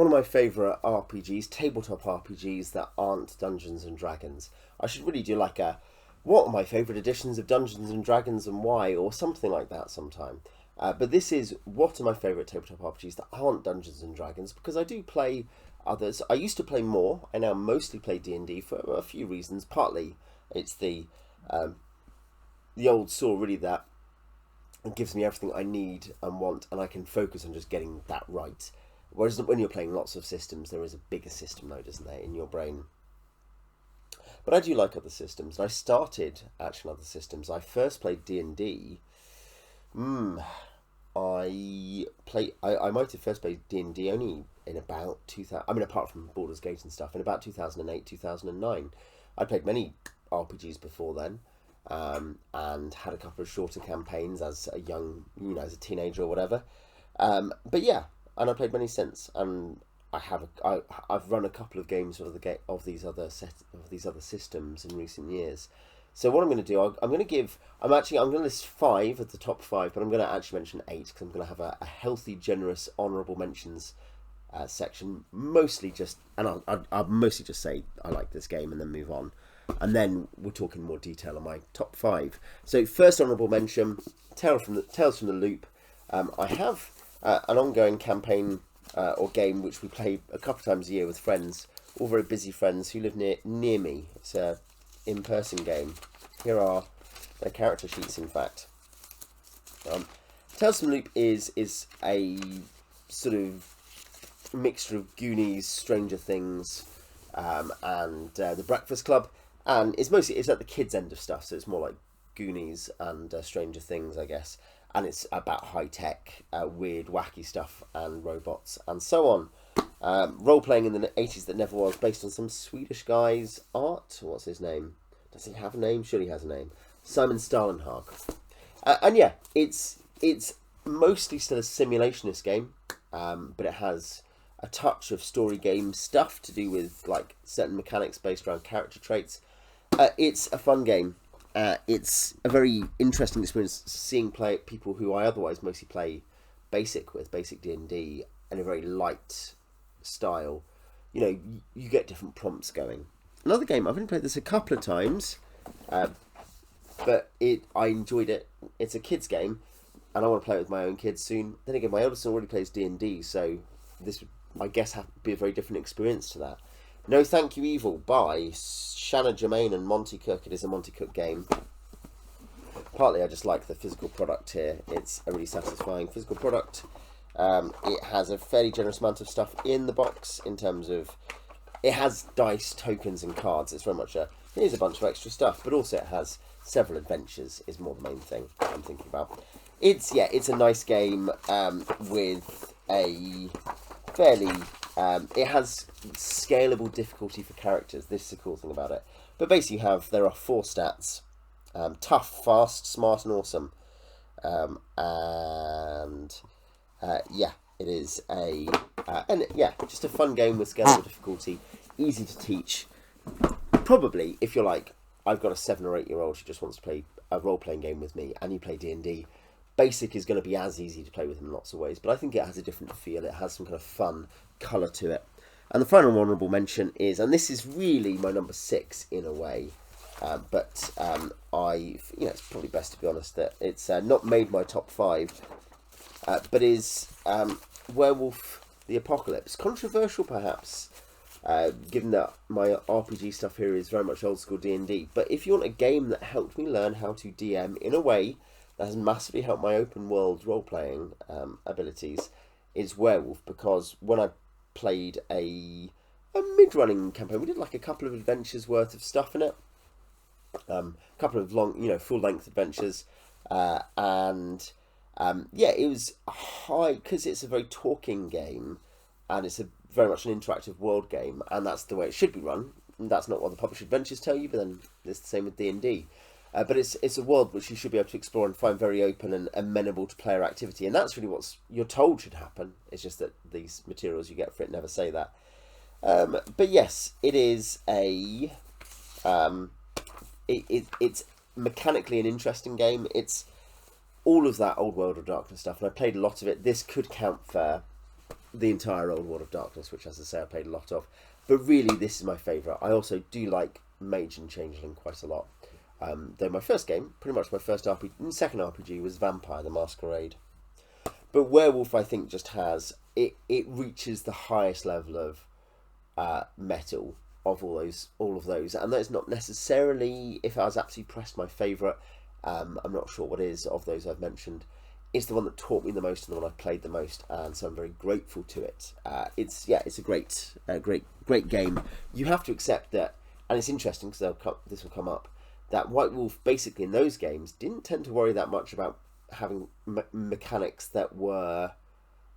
one of my favourite RPGs, tabletop RPGs that aren't Dungeons and Dragons. I should really do like a what are my favourite editions of Dungeons and Dragons and why, or something like that sometime. But this is what are my favourite tabletop RPGs that aren't Dungeons and Dragons, because I do play others. I used to play more. I now mostly play D&D for a few reasons. Partly it's the old saw really that it gives me everything I need and want, and I can focus on just getting that right. Whereas when you're playing lots of systems, there is a bigger system node, isn't there, in your brain. But I do like other systems. And I started actually on other systems. I first played D&D. I might have first played D&D only in about 2000. I mean, apart from Baldur's Gate and stuff, in about 2008, 2009. I played many RPGs before then, and had a couple of shorter campaigns as a young, as a teenager or whatever. But yeah, and I played many since, and I've run a couple of games of these other systems in recent years. So what I'm going to do, I'm going to list 5 at the top 5, but I'm going to actually mention 8 because I'm going to have a healthy, generous, honourable mentions section. Mostly just, and I'll mostly just say I like this game and then move on, and then we'll talk in more detail on my top 5. So first honourable mention, Tales from the Loop. I have an ongoing campaign or game which we play a couple of times a year with friends, all very busy friends who live near me. It's a in-person game. Here are the character sheets, in fact. Tales from the Loop is a sort of mixture of Goonies, Stranger Things, and The Breakfast Club, and it's at the kids' end of stuff, so it's more like Goonies and Stranger Things, I guess, and it's about high-tech, weird, wacky stuff, and robots, and so on. Role-playing in the 80s that never was, based on some Swedish guy's art. What's his name? Does he have a name? Surely he has a name. Simon Stalenhag. And yeah, it's mostly still a simulationist game, but it has a touch of story game stuff to do with like certain mechanics based around character traits. It's a fun game. It's a very interesting experience seeing people who I otherwise mostly play basic D&D in a very light style. You get different prompts going. Another game, I've only played this a couple of times, but I enjoyed it. It's a kids game, and I want to play it with my own kids soon. Then again, my eldest son already plays D&D, so this would, I guess, have to be a very different experience to that. No Thank You Evil by Shanna Germain and Monty Cook. It is a Monty Cook game. Partly I just like the physical product here. It's a really satisfying physical product. It has a fairly generous amount of stuff in the box in terms of it has dice, tokens and cards. It's very much here's a bunch of extra stuff, but also it has several adventures is more the main thing I'm thinking about. It's a nice game with a fairly it has scalable difficulty for characters. This is the cool thing about it. But basically there are 4 stats: tough, fast, smart and awesome. It is just a fun game with scalable difficulty, easy to teach. Probably if you're like, I've got a 7 or 8 year old who just wants to play a role-playing game with me and you play D&D, basic is going to be as easy to play with him in lots of ways, but I think it has a different feel. It has some kind of fun colour to it. And the final honourable mention is, and this is really my number 6 in a way, but it's probably best to be honest that it's not made my top 5, but is Werewolf the Apocalypse. Controversial perhaps, given that my RPG stuff here is very much old school D&D, but if you want a game that helped me learn how to DM in a way that has massively helped my open world role-playing abilities, is Werewolf, because when I played a mid-running campaign, we did like a couple of adventures worth of stuff in it, a couple of long, full-length adventures, and it was high, because it's a very talking game, and it's very much an interactive world game, and that's the way it should be run. And that's not what the published adventures tell you, but then it's the same with D&D. But it's a world which you should be able to explore and find very open and amenable to player activity, and that's really what you're told should happen. It's just that these materials you get for it never say that. But yes, it is it's mechanically an interesting game. It's all of that old World of Darkness stuff, and I played a lot of it. This could count for the entire old World of Darkness, which, as I say, I played a lot of. But really, this is my favourite. I also do like Mage and Changeling quite a lot. Though my first game, pretty much my first RPG, second RPG, was Vampire: The Masquerade. But Werewolf, I think, just has it reaches the highest level of metal of all of those, and that's not necessarily, if I was absolutely pressed, my favourite. I'm not sure what is of those I've mentioned. It's the one that taught me the most and the one I played the most, and so I'm very grateful to it. It's a great game. You have to accept that, and it's interesting because this will come up, that White Wolf basically in those games didn't tend to worry that much about having mechanics that were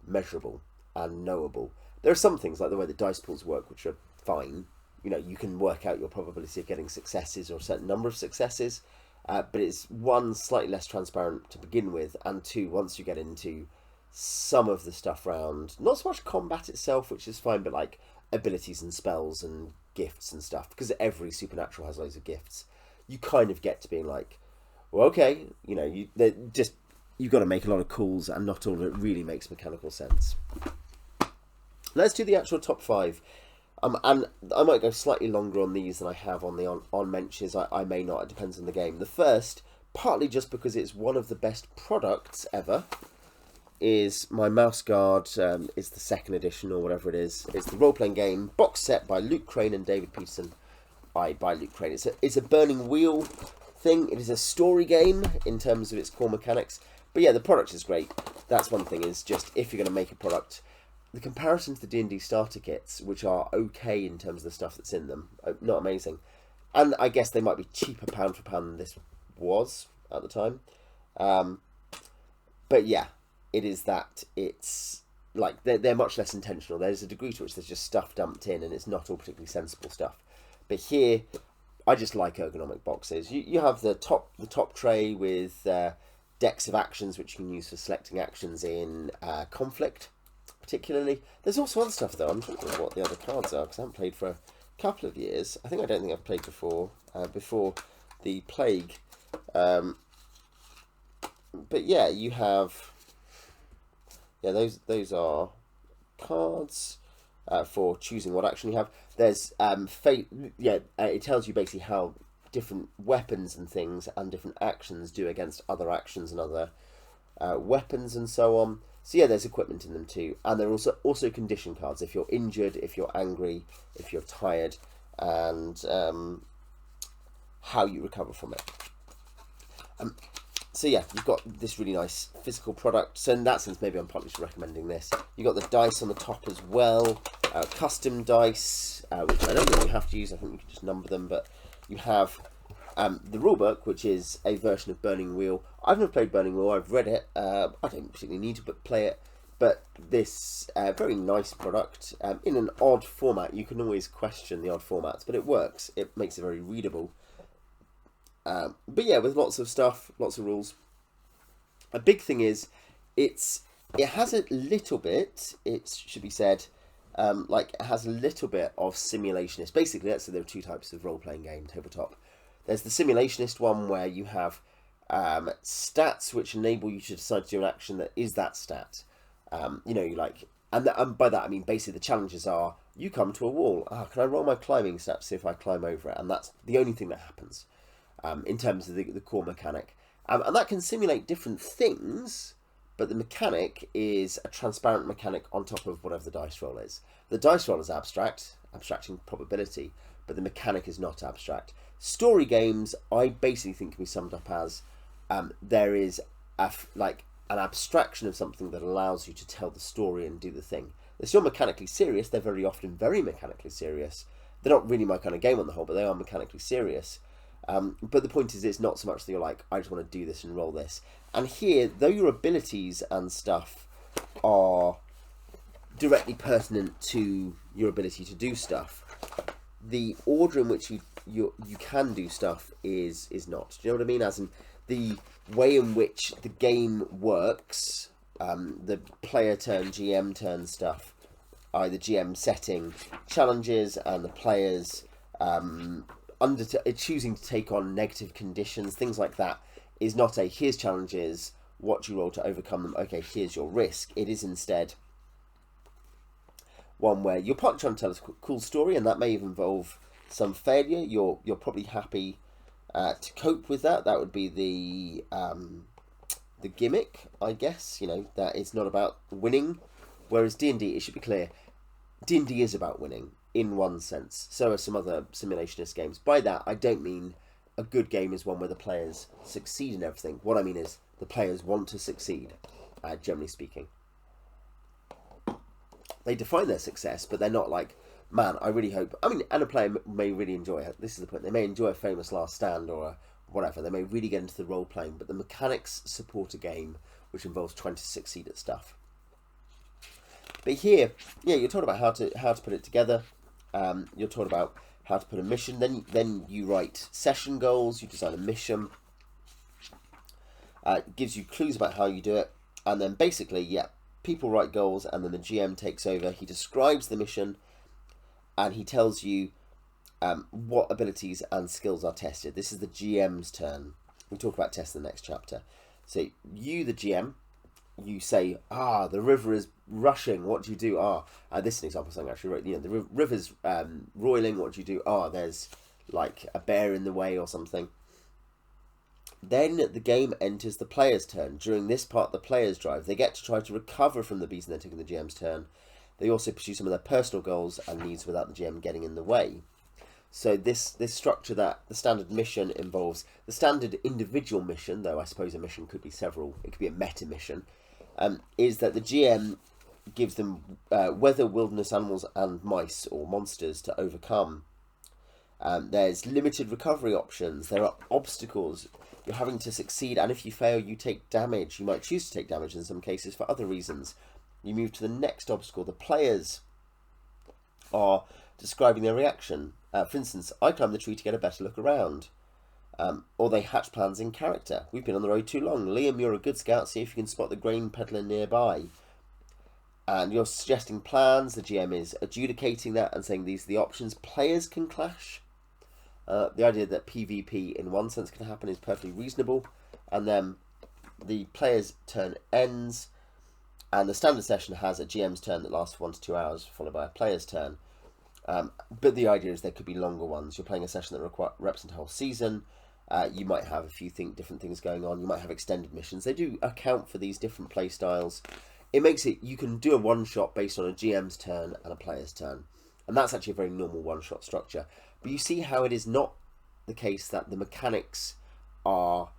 measurable and knowable. There are some things like the way the dice pools work which are fine. You know, you can work out your probability of getting successes or a certain number of successes, but it's one, slightly less transparent to begin with, and two, once you get into some of the stuff around, not so much combat itself, which is fine, but like abilities and spells and gifts and stuff, because every supernatural has loads of gifts, you kind of get to being like, well, okay, you know, you've got to make a lot of calls, and not all of it really makes mechanical sense. Let's do the actual top 5. And I might go slightly longer on these than I have on the on mentions. I may not. It depends on the game. The first, partly just because it's one of the best products ever, is my Mouse Guard. It's the second edition or whatever it is. It's the role-playing game box set by Luke Crane and David Peterson. By Luke Crane. It's a Burning Wheel thing. It is a story game in terms of its core mechanics. But yeah, the product is great. That's one thing, is just if you're going to make a product, the comparison to the D&D starter kits, which are okay in terms of the stuff that's in them, not amazing. And I guess they might be cheaper pound for pound than this was at the time. But yeah, it is that it's like they're much less intentional. There's a degree to which there's just stuff dumped in and it's not all particularly sensible stuff. But here, I just like ergonomic boxes. You have the top tray with decks of actions which you can use for selecting actions in conflict, particularly. There's also other stuff though. I'm trying to think what the other cards are because I haven't played for a couple of years. I don't think I've played before the plague. But yeah, you have those are cards for choosing what action you have. There's it tells you basically how different weapons and things and different actions do against other actions and other weapons and so on. So yeah, there's equipment in them too, and there are also condition cards if you're injured, if you're angry, if you're tired, and how you recover from it. So yeah, you've got this really nice physical product. So in that sense, maybe I'm partly just recommending this. You've got the dice on the top as well, custom dice, which I don't think you have to use. I think you can just number them, but you have the rulebook, which is a version of Burning Wheel. I've never played Burning Wheel. I've read it. I don't particularly need to play it, but this very nice product in an odd format. You can always question the odd formats, but it works. It makes it very readable. But yeah, with lots of stuff, lots of rules. A big thing is it has a little bit, it should be said, it has a little bit of simulationist. Basically, let's say there are two types of role-playing game tabletop. There's the simulationist one where you have stats which enable you to decide to do an action that is that stat. And by that I mean basically the challenges are, you come to a wall. Can I roll my climbing stat to see if I climb over it? And that's the only thing that happens. In terms of the core mechanic. And that can simulate different things, but the mechanic is a transparent mechanic on top of whatever the dice roll is. The dice roll is abstracting probability, but the mechanic is not abstract. Story games, I basically think, can be summed up as there is an abstraction of something that allows you to tell the story and do the thing. They're still mechanically serious. They're very often very mechanically serious. They're not really my kind of game on the whole, but they are mechanically serious. But the point is, it's not so much that you're like, I just want to do this and roll this. And here, though your abilities and stuff are directly pertinent to your ability to do stuff, the order in which you can do stuff is not. Do you know what I mean? As in, the way in which the game works, the player turn, GM turn stuff, the GM setting challenges and the players choosing to take on negative conditions, things like that, is not a here's challenges, what do you roll to overcome them, okay, here's your risk. It is instead, one where you're partly trying to tell a cool story, and that may even involve some failure. You're probably happy to cope with that. That would be the gimmick, I guess. You know, that it's not about winning. Whereas D&D, it should be clear, D&D is about winning in one sense. So are some other simulationist games. By that, I don't mean a good game is one where the players succeed in everything. What I mean is the players want to succeed, generally speaking. They define their success, but they're not like, man, I really hope... I mean, and a player may really enjoy it. This is the point. They may enjoy a famous last stand or a whatever. They may really get into the role-playing, but the mechanics support a game which involves trying to succeed at stuff. But here, yeah, you're talking about how to put it together. You're talking about how to put a mission. Then you write session goals. You design a mission. It gives you clues about how you do it, and then basically, yeah, people write goals, and then the GM takes over. He describes the mission, and he tells you what abilities and skills are tested. This is the GM's turn. We'll talk about tests in the next chapter. So you, the GM, you say, the river is rushing. What do you do? This is an example of something I actually wrote. You know, the river's roiling. What do you do? There's like a bear in the way or something. Then the game enters the player's turn. During this part, the players drive. They get to try to recover from the beast, and they're taking the GM's turn. They also pursue some of their personal goals and needs without the GM getting in the way. So this structure, that the standard mission involves the standard individual mission, though I suppose a mission could be several. It could be a meta mission. Is that the GM gives them weather, wilderness animals, and mice or monsters to overcome. There's limited recovery options. There are obstacles. You're having to succeed, and if you fail, you take damage. You might choose to take damage in some cases for other reasons. You move to the next obstacle. The players are describing their reaction. For instance, I climb the tree to get a better look around. Or they hatch plans in character. We've been on the road too long. Liam, you're a good scout. See if you can spot the grain peddler nearby. And you're suggesting plans. The GM is adjudicating that and saying these are the options. Players can clash. The idea that PvP in one sense can happen is perfectly reasonable. And then the player's turn ends. And the standard session has a GM's turn that lasts for 1 to 2 hours, followed by a player's turn. But the idea is there could be longer ones. You're playing a session that represents a whole season. You might have a few different things going on. You might have extended missions. They do account for these different play styles. It makes it, you can do a one-shot based on a GM's turn and a player's turn. And that's actually a very normal one-shot structure. But you see how it is not the case that the mechanics are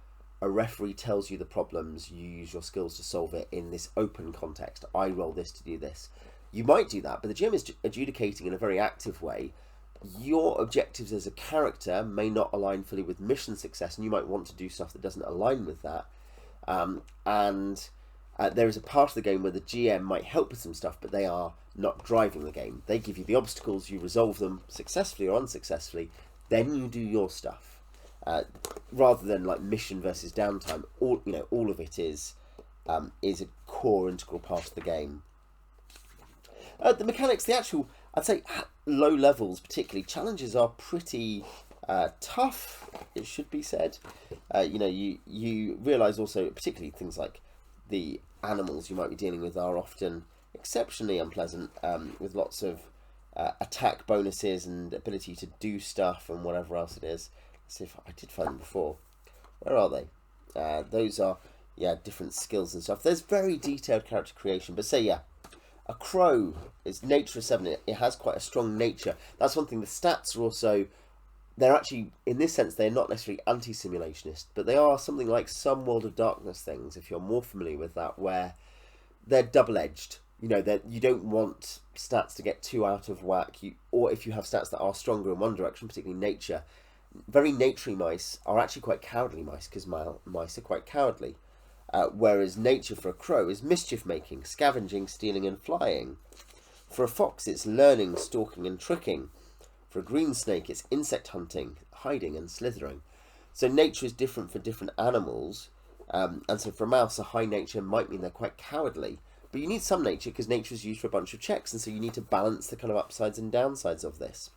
a referee tells you the problems, you use your skills to solve it in this open context. I roll this to do this. You might do that, but the GM is adjudicating in a very active way. Your objectives as a character may not align fully with mission success, and you might want to do stuff that doesn't align with that. There is a part of the game where the GM might help with some stuff, but they are not driving the game. They give you the obstacles, you resolve them successfully or unsuccessfully, then you do your stuff. Rather than like mission versus downtime, all of it is a core integral part of the game. The mechanics, the actual, I'd say low levels particularly, challenges are pretty tough, it should be said. You realise also, particularly things like the animals you might be dealing with are often exceptionally unpleasant, with lots of attack bonuses and ability to do stuff and whatever else it is. Let's see if I did find them before. Where are they? Those are, different skills and stuff. There's very detailed character creation, but a crow is nature 7. It has quite a strong nature. That's one thing. The stats are also, they're actually, in this sense, they're not necessarily anti-simulationist, but they are something like some World of Darkness things, if you're more familiar with that, where they're double-edged. That you don't want stats to get too out of whack, or if you have stats that are stronger in one direction, particularly nature. Very naturey mice are actually quite cowardly mice, because mice are quite cowardly. Whereas nature for a crow is mischief-making, scavenging, stealing and flying. For a fox, it's learning, stalking and tricking. For a green snake, it's insect hunting, hiding and slithering. So nature is different for different animals. And so for a mouse, a high nature might mean they're quite cowardly. But you need some nature, because nature is used for a bunch of checks, and so you need to balance the kind of upsides and downsides of this.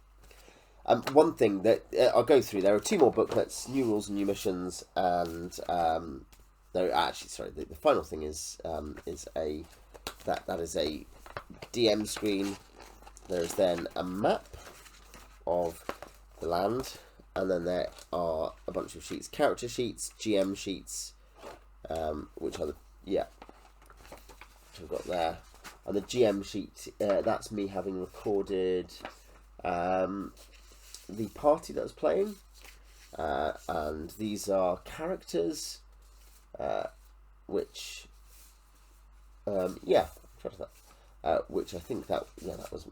One thing that I'll go through, there are 2 more booklets, New Rules and New Missions, and the final thing is a DM screen There's then a map of the land, and then there are a bunch of sheets, character sheets, GM sheets, which are the, which I've got there. And the GM sheet, that's me having recorded the party that I was playing, and these are characters, which, which I think that was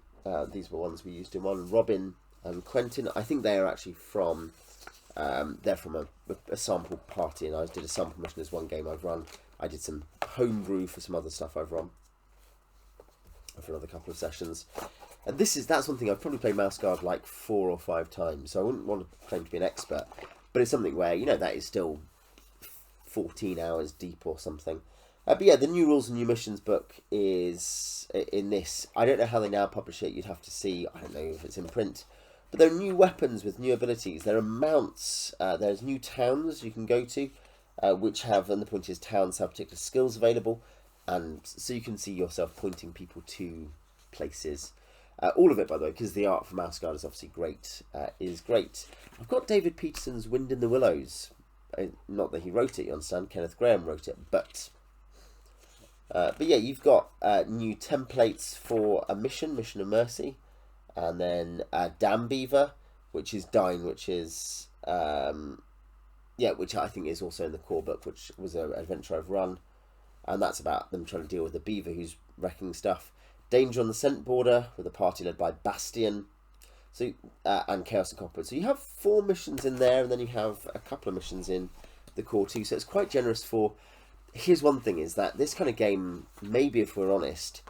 these were ones we used in one. Robin and Quentin, I think they are actually from, they're from a sample party, and I did a sample mission as one game I've run. I did some homebrew for some other stuff I've run for another couple of sessions. And that's one thing I've probably played Mouse Guard like 4 or 5 times, so I wouldn't want to claim to be an expert, but it's something where, that is still 14 hours deep or something. But yeah, the new rules and new missions book is in this. I don't know how they now publish it. You'd have to see. I don't know if it's in print. But there are new weapons with new abilities. There are mounts. There's new towns you can go to, which have, and the point is, towns have particular skills available. And so you can see yourself pointing people to places. All of it, by the way, because the art for Mouse Guard is obviously great, is great. I've got David Peterson's Wind in the Willows. Not that he wrote it, you understand. Kenneth Graham wrote it, but yeah, you've got new templates for a mission of Mercy, and then Dam Beaver, which is Dine, which is which I think is also in the core book, which was an adventure I've run, and that's about them trying to deal with a beaver who's wrecking stuff. Danger on the Scent Border, with a party led by Bastion, so and Chaos and Copperwood. So you have 4 missions in there, and then you have a couple of missions in the core too. So it's quite generous for. Here's one thing, is that this kind of game, maybe if we're honest,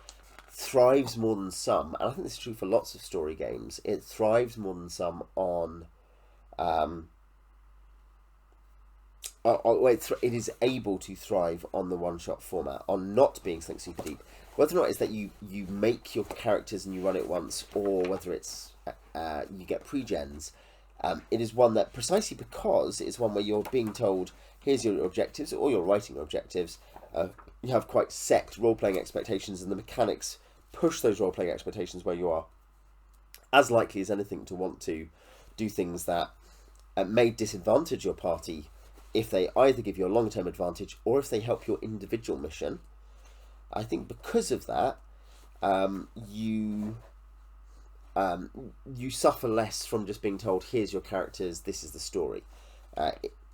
thrives more than some, and I think this is true for lots of story games, it thrives more than some on, it is able to thrive on the one-shot format, on not being something super deep. Whether or not it's that you make your characters and you run it once, or whether it's you get pre-gens, it is one that, precisely because it's one where you're being told, here's your objectives, or you're writing your objectives, you have quite set role-playing expectations, and the mechanics push those role-playing expectations where you are as likely as anything to want to do things that may disadvantage your party if they either give you a long-term advantage or if they help your individual mission. I think because of that, you suffer less from just being told, here's your characters, this is the story,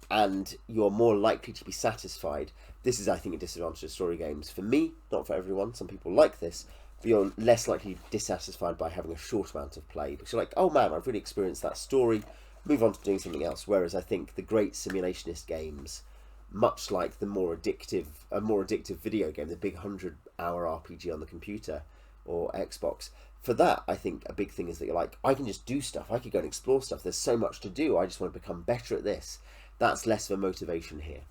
and you're more likely to be satisfied. This is, I think, a disadvantage of story games. For me, not for everyone, some people like this, but you're less likely to be dissatisfied by having a short amount of play, because you're like, oh man, I've really experienced that story, move on to doing something else. Whereas I think the great simulationist games, much like a more addictive video game, the big 100-hour RPG on the computer or Xbox, for that, I think a big thing is that you're like, I can just do stuff, I could go and explore stuff, there's so much to do, I just want to become better at this. That's less of a motivation here.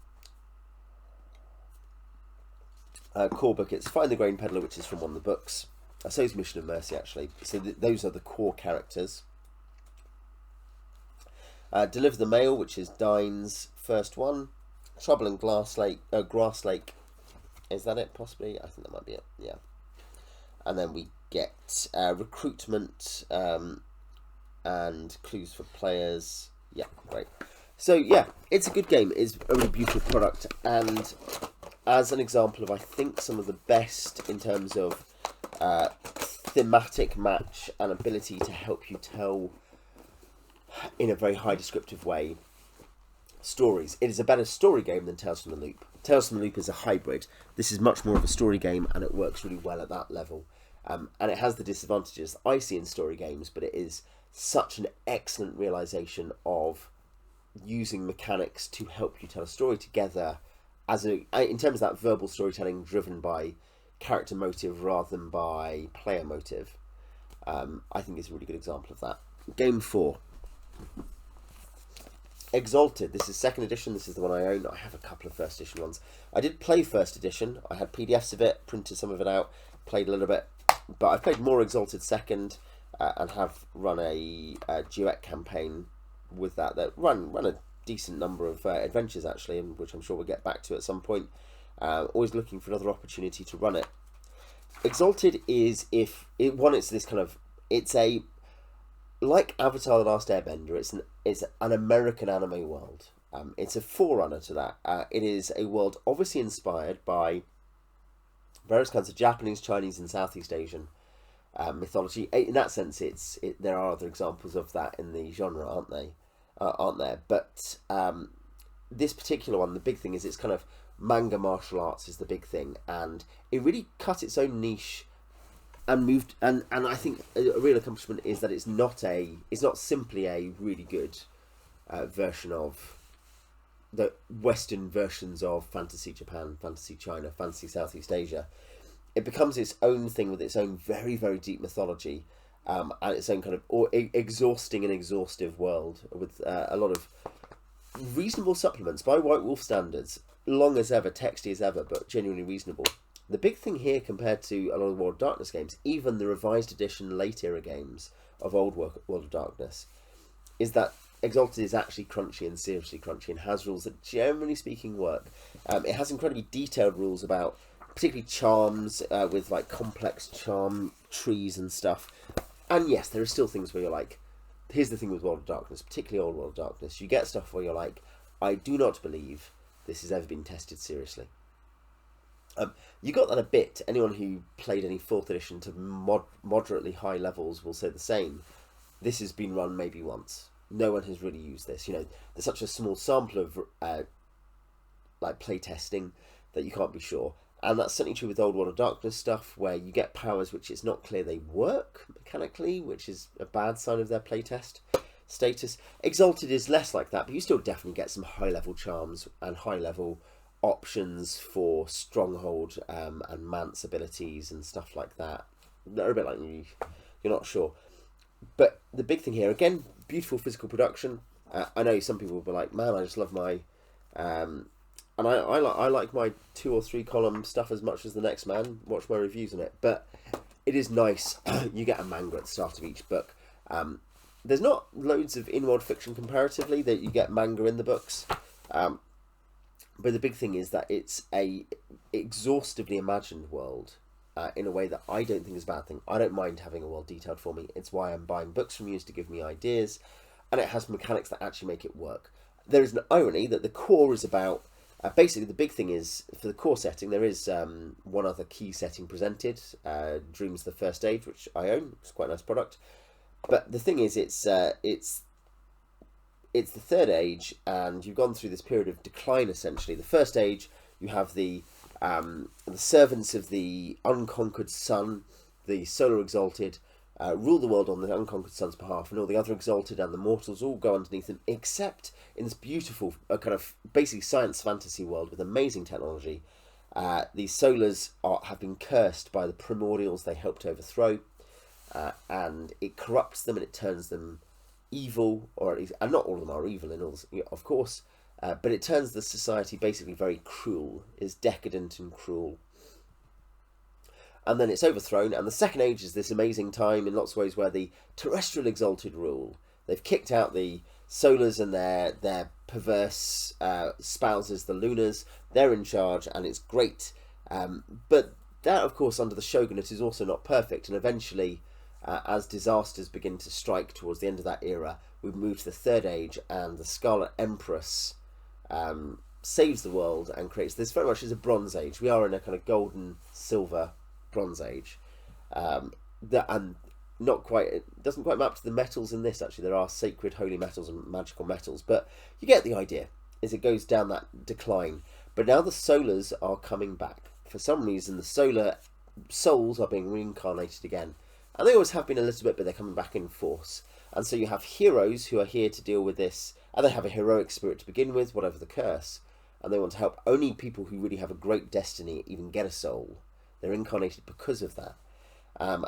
Core book, it's Find the Grain Peddler, which is from one of the books. So is Mission of Mercy, actually. So those are the core characters. Deliver the Mail, which is Dine's first one. Trouble in Grass Lake. Is that it, possibly? I think that might be it, yeah. And then we get recruitment and clues for players. Yeah, great. So yeah, it's a good game. It's a really beautiful product, and as an example of, I think, some of the best in terms of thematic match and ability to help you tell in a very high descriptive way stories. It is a better story game than Tales from the Loop. Tales from the Loop is a hybrid. This is much more of a story game, and it works really well at that level. And it has the disadvantages I see in story games, but it is such an excellent realization of using mechanics to help you tell a story together, in terms of that verbal storytelling driven by character motive rather than by player motive. I think it's a really good example of that. Game 4. Exalted. This is 2nd edition. This is the one I own. I have a couple of 1st edition ones. I did play 1st edition. I had PDFs of it, printed some of it out, played a little bit, but I've played more Exalted 2nd, and have run a duet campaign with that run a decent number of adventures, actually, and which I'm sure we'll get back to at some point. Always looking for another opportunity to run it. Exalted is, it's this kind of it's a like Avatar: The Last Airbender. It's an American anime world. It's a forerunner to that. It is a world obviously inspired by various kinds of Japanese, Chinese, and Southeast Asian mythology. In that sense, there are other examples of that in the genre, aren't they? Aren't there? But this particular one, the big thing is it's kind of manga martial arts is the big thing, and it really cut its own niche and moved. And I think a real accomplishment is that it's not simply a really good version of the Western versions of fantasy Japan, fantasy China, fantasy Southeast Asia. It becomes its own thing with its own very, very deep mythology, and its own kind of exhausting and exhaustive world with a lot of reasonable supplements by White Wolf standards, long as ever, texty as ever, but genuinely reasonable. The big thing here compared to a lot of World of Darkness games, even the revised edition late era games of old World of Darkness, is that Exalted is actually crunchy and seriously crunchy and has rules that, generally speaking, work. It has incredibly detailed rules about particularly charms with like complex charm trees and stuff. And yes, there are still things where you're like, here's the thing with World of Darkness, particularly old World of Darkness, you get stuff where you're like, I do not believe this has ever been tested seriously. You got that a bit. Anyone who played any 4th edition to moderately high levels will say the same. This has been run maybe once. No one has really used this. You know, there's such a small sample of like play testing that you can't be sure. And that's certainly true with old World of Darkness stuff, where you get powers which it's not clear they work mechanically, which is a bad sign of their playtest status. Exalted is less like that, but you still definitely get some high-level charms and high-level options for Stronghold and Mance abilities and stuff like that. They're a bit like you're not sure. But the big thing here, again, beautiful physical production. I know some people will be like, man, I just love my... and I like my 2 or 3 column stuff as much as the next man. Watch my reviews on it. But it is nice. You get a manga at the start of each book. There's not loads of in-world fiction comparatively that you get manga in the books. But the big thing is that it's a exhaustively imagined world in a way that I don't think is a bad thing. I don't mind having a world detailed for me. It's why I'm buying books from you, is to give me ideas. And it has mechanics that actually make it work. There is an irony that the core is about... basically, the big thing is, for the core setting, there is one other key setting presented, Dreams the First Age, which I own. It's quite a nice product. But the thing is, it's the Third Age, and you've gone through this period of decline, essentially. The First Age, you have the servants of the unconquered sun, the Solar Exalted, rule the world on the unconquered sun's behalf, and all the other Exalted and the mortals all go underneath them, except in this beautiful kind of basically science fantasy world with amazing technology. These Solars have been cursed by the primordials they helped overthrow, and it corrupts them and it turns them evil, or at least, and not all of them are evil in all, of course, but it turns the society basically very cruel, is decadent and cruel. And then it's overthrown, and the Second Age is this amazing time in lots of ways where the terrestrial Exalted rule. They've kicked out the Solars and their perverse spouses, the Lunars. They're in charge, and it's great. But that, of course, under the Shogunate is also not perfect, and eventually, as disasters begin to strike towards the end of that era, we move to the Third Age, and the Scarlet Empress saves the world and creates this. Very much is a Bronze Age. We are in a kind of golden, silver Bronze Age, and not quite, it doesn't quite map to the metals in this. Actually, there are sacred holy metals and magical metals, but you get the idea as it goes down that decline. But now the Solars are coming back. For some reason, the Solar souls are being reincarnated again, and they always have been a little bit, but they're coming back in force. And so you have heroes who are here to deal with this, and they have a heroic spirit to begin with, whatever the curse, and they want to help only people who really have a great destiny even get a soul. They're incarnated because of that, and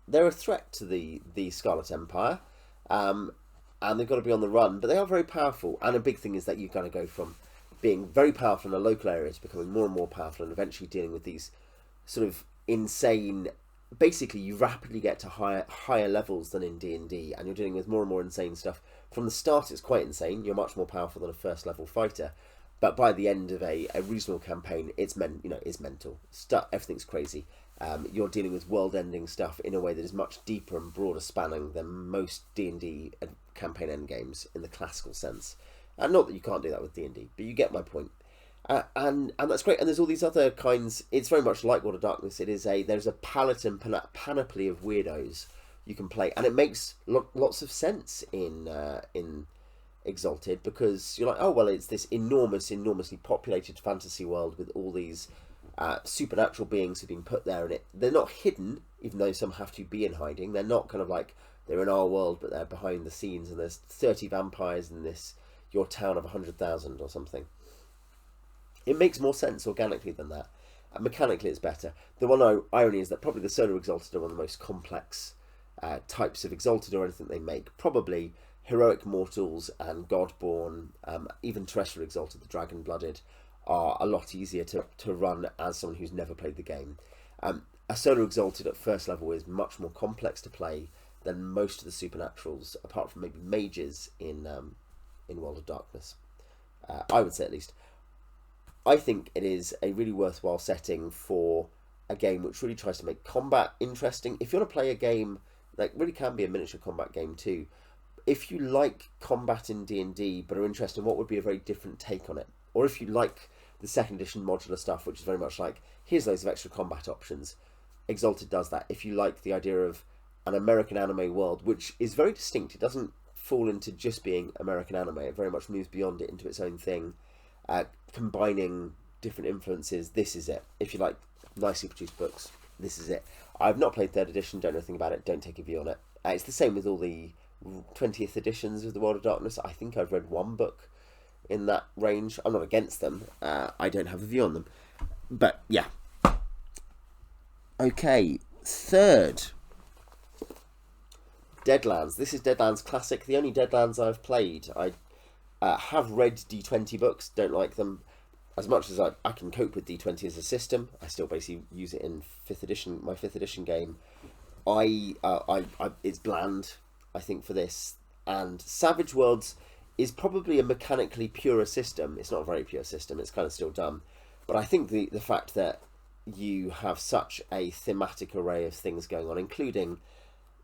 they're a threat to the Scarlet Empire, and they've got to be on the run. But they are very powerful, and a big thing is that you're going to go from being very powerful in a local area to becoming more and more powerful, and eventually dealing with these sort of insane. Basically, you rapidly get to higher levels than in D&D, and you're dealing with more and more insane stuff. From the start, it's quite insane. You're much more powerful than a first level fighter. But by the end of a reasonable campaign, it's mental. Everything's crazy. You're dealing with world-ending stuff in a way that is much deeper and broader spanning than most D&D campaign endgames in the classical sense. And not that you can't do that with D&D, but you get my point. And that's great. And there's all these other kinds. It's very much like World of Darkness. There's a palette and panoply of weirdos you can play, and it makes lots of sense in Exalted, because you're like, oh well, it's this enormously populated fantasy world with all these supernatural beings who've been put there, and they're not hidden, even though some have to be in hiding. They're not kind of like they're in our world, but they're behind the scenes, and there's 30 vampires in your town of 100,000 or something. It makes more sense organically than that. And mechanically, it's better. The one irony is that probably the Solar Exalted are one of the most complex types of Exalted or anything they make. Probably Heroic Mortals and Godborn, even Terrestrial Exalted, the Dragon Blooded, are a lot easier to run as someone who's never played the game. A Solar Exalted at first level is much more complex to play than most of the Supernaturals, apart from maybe mages in World of Darkness. I would say, at least. I think it is a really worthwhile setting for a game which really tries to make combat interesting. If you want to play a game that really can be a miniature combat game too, if you like combat in D&D but are interested in what would be a very different take on it, or if you like the second edition modular stuff, which is very much like, here's loads of extra combat options, Exalted does that. If you like the idea of an American anime world, which is very distinct, it doesn't fall into just being American anime, it very much moves beyond it into its own thing, combining different influences, this is it. If you like nicely produced books, this is it. I've not played 3rd edition, don't know anything about it, don't take a view on it. It's the same with all the 20th editions of the World of Darkness. I think I've read one book in that range. I'm not against them. I don't have a view on them. But yeah. Okay, 3rd. Deadlands. This is Deadlands Classic, the only Deadlands I've played. I have read D20 books, don't like them. As much as I can cope with D20 as a system, I still basically use it in 5th edition, my 5th edition game. It's bland, I think, for this. And Savage Worlds is probably a mechanically purer system. It's not a very pure system, it's kind of still dumb. But I think the fact that you have such a thematic array of things going on, including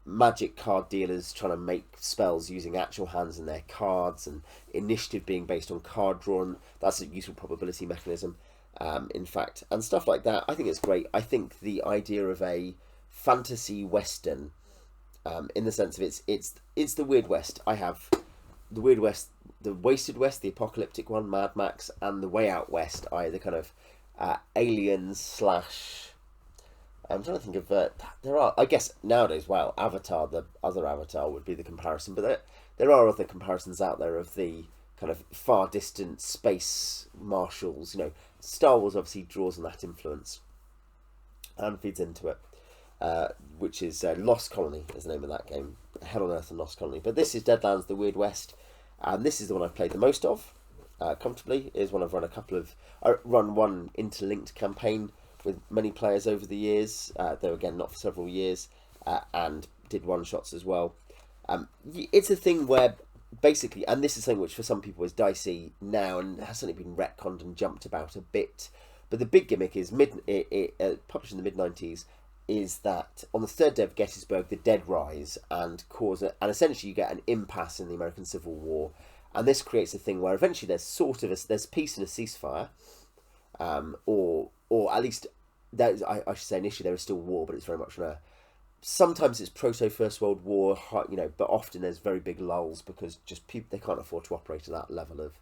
magic card dealers trying to make spells using actual hands and their cards, and initiative being based on card drawn, that's a useful probability mechanism, in fact, and stuff like that. I think it's great. I think the idea of a fantasy western, in the sense of it's the Weird West. I have the Weird West, the Wasted West, the apocalyptic one, Mad Max, and the Way Out West, the kind of aliens / I'm trying to think of there are, I guess nowadays, wow, Avatar, the other Avatar would be the comparison, but there are other comparisons out there of the kind of far distant space marshals. Star Wars obviously draws on that influence and feeds into it, which is Lost Colony is the name of that game, Hell on Earth and Lost Colony. But this is Deadlands, the Weird West, and this is the one I've played the most of, comfortably. It is one I've run I run one interlinked campaign with many players over the years, though again not for several years, and did one-shots as well. It's a thing where basically, and this is something which for some people is dicey now and has certainly been retconned and jumped about a bit, but the big gimmick is published in the mid-90s, is that on the 3rd day of Gettysburg the dead rise and and essentially you get an impasse in the American Civil War, and this creates a thing where eventually there's peace and a ceasefire, or at least I should say initially there is still war, but it's very much sometimes it's proto First World War, but often there's very big lulls because just people, they can't afford to operate at that level of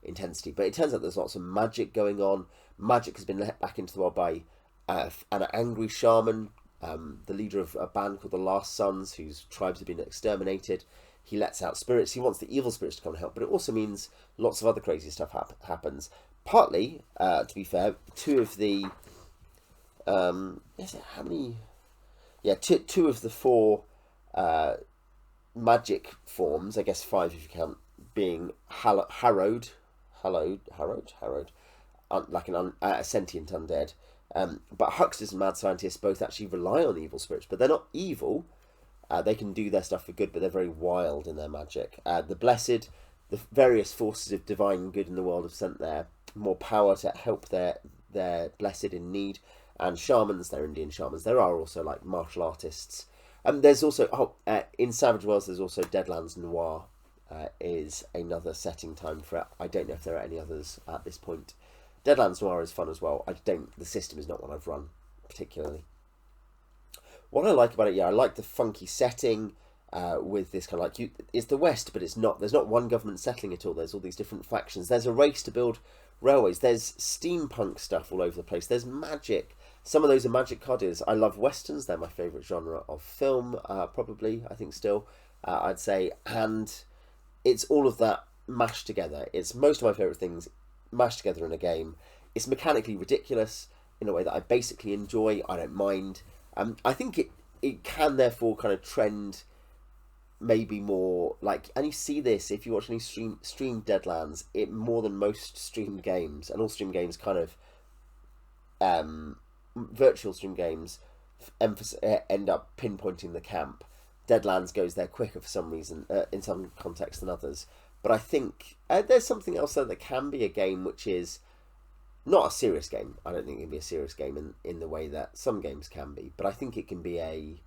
intensity. But it turns out there's lots of magic going on. Magic has been let back into the world by an angry shaman, the leader of a band called the Last Sons, whose tribes have been exterminated. He lets out spirits. He wants the evil spirits to come and help, but it also means lots of other crazy stuff happens. Partly, to be fair, two of the two of the 4 magic forms, I guess 5 if you count, being harrowed, like a sentient undead. But hucksters and mad scientists both actually rely on evil spirits, but they're not evil. They can do their stuff for good, but they're very wild in their magic. The blessed, the various forces of divine good in the world have sent their more power to help their blessed in need. and shamans. They're Indian shamans. There are also like martial artists. There's also in Savage Worlds. There's also Deadlands Noir. Is another setting time for it. I don't know if there are any others at this point. Deadlands Noir is fun as well. The system is not one I've run particularly. What I like about it, I like the funky setting with this kind of like it's the West, but it's not. There's not one government settling it all. There's all these different factions. There's a race to build railways. There's steampunk stuff all over the place. There's magic. Some of those are magic card deals. I love westerns. They're my favourite genre of film, probably. I think still, I'd say, and it's all of that mashed together. It's most of my favourite things mashed together in a game. It's mechanically ridiculous in a way that I basically enjoy. I don't mind. I think it can therefore kind of trend maybe more like, and you see this if you watch any stream Deadlands, it more than most streamed games, and all stream games kind of virtual stream games end up pinpointing the camp. Deadlands goes there quicker for some reason, in some context than others. But I think there's something else there that can be a game which is not a serious game. I don't think it can be a serious game in the way that some games can be. But I think it can be a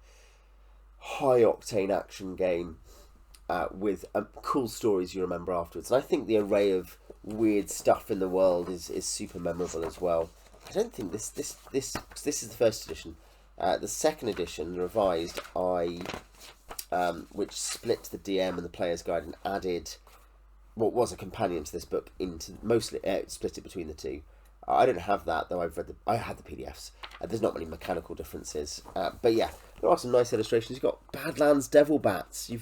high-octane action game with cool stories you remember afterwards. And I think the array of weird stuff in the world is super memorable as well. I don't think this is the first edition. The second edition, the revised, which split the DM and the player's guide and added what was a companion to this book into mostly split it between the two. I don't have that, though. I had the PDFs. There's not many mechanical differences, but yeah, there are some nice illustrations. You've got Badlands Devil Bats.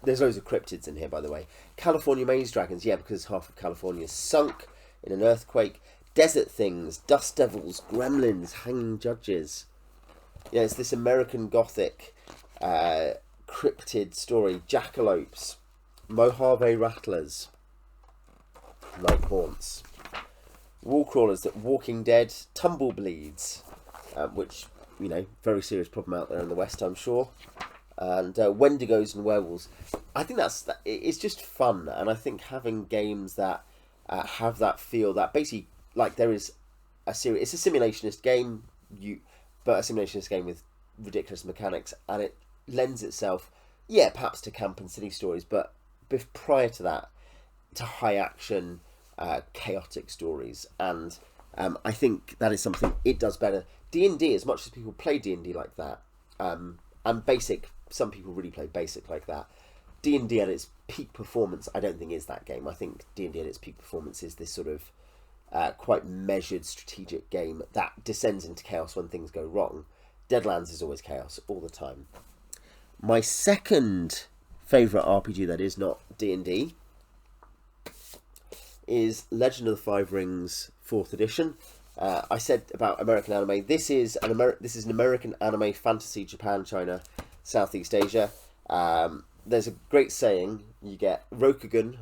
There's loads of cryptids in here, by the way. California Maze Dragons, yeah, because half of California sunk in an earthquake. Desert Things, Dust Devils, Gremlins, Hanging Judges. Yeah, it's this American Gothic cryptid story. Jackalopes, Mojave Rattlers, Night Haunts, Wall Crawlers, Walking Dead, Tumblebleeds, which, very serious problem out there in the West, I'm sure, and Wendigos and Werewolves. I think it's just fun, and I think having games that have that feel, that basically, like, there is it's a simulationist game, but a simulationist game with ridiculous mechanics, and it lends itself, perhaps to camp and silly stories, but prior to that, to high action, chaotic stories. And I think that is something it does better. D&D, as much as people play D&D like that, and basic, some people really play basic like that, D&D at its peak performance, I don't think is that game. I think D&D at its peak performance is this sort of quite measured strategic game that descends into chaos when things go wrong. Deadlands is always chaos all the time. My second favourite RPG that is not D&D is Legend of the Five Rings 4th edition. I said about American anime. This is an American anime, fantasy, Japan, China, Southeast Asia. There's a great saying. You get Rokugan,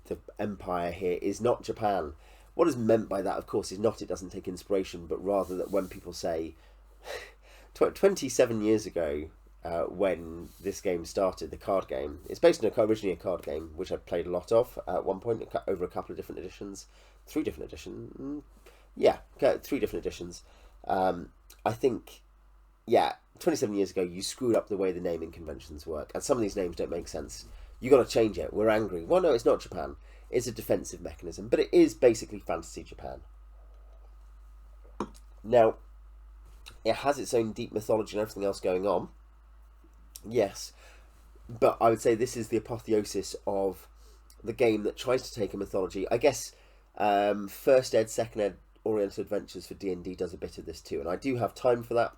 the empire here, is not Japan. What is meant by that, of course, is not it doesn't take inspiration, but rather that when people say 27 years ago, when this game started, the card game, it's based on originally a card game, which I played a lot of at one point, over a couple of different editions, 3 different editions, 3 different editions. I think, 27 years ago, you screwed up the way the naming conventions work, and some of these names don't make sense. You got to change it. We're angry. Well, no, it's not Japan. It's a defensive mechanism, but it is basically fantasy Japan. Now, it has its own deep mythology and everything else going on. Yes, but I would say this is the apotheosis of the game that tries to take a mythology. I guess first ed, second ed, Oriental Adventures for D&D does a bit of this too, and I do have time for that.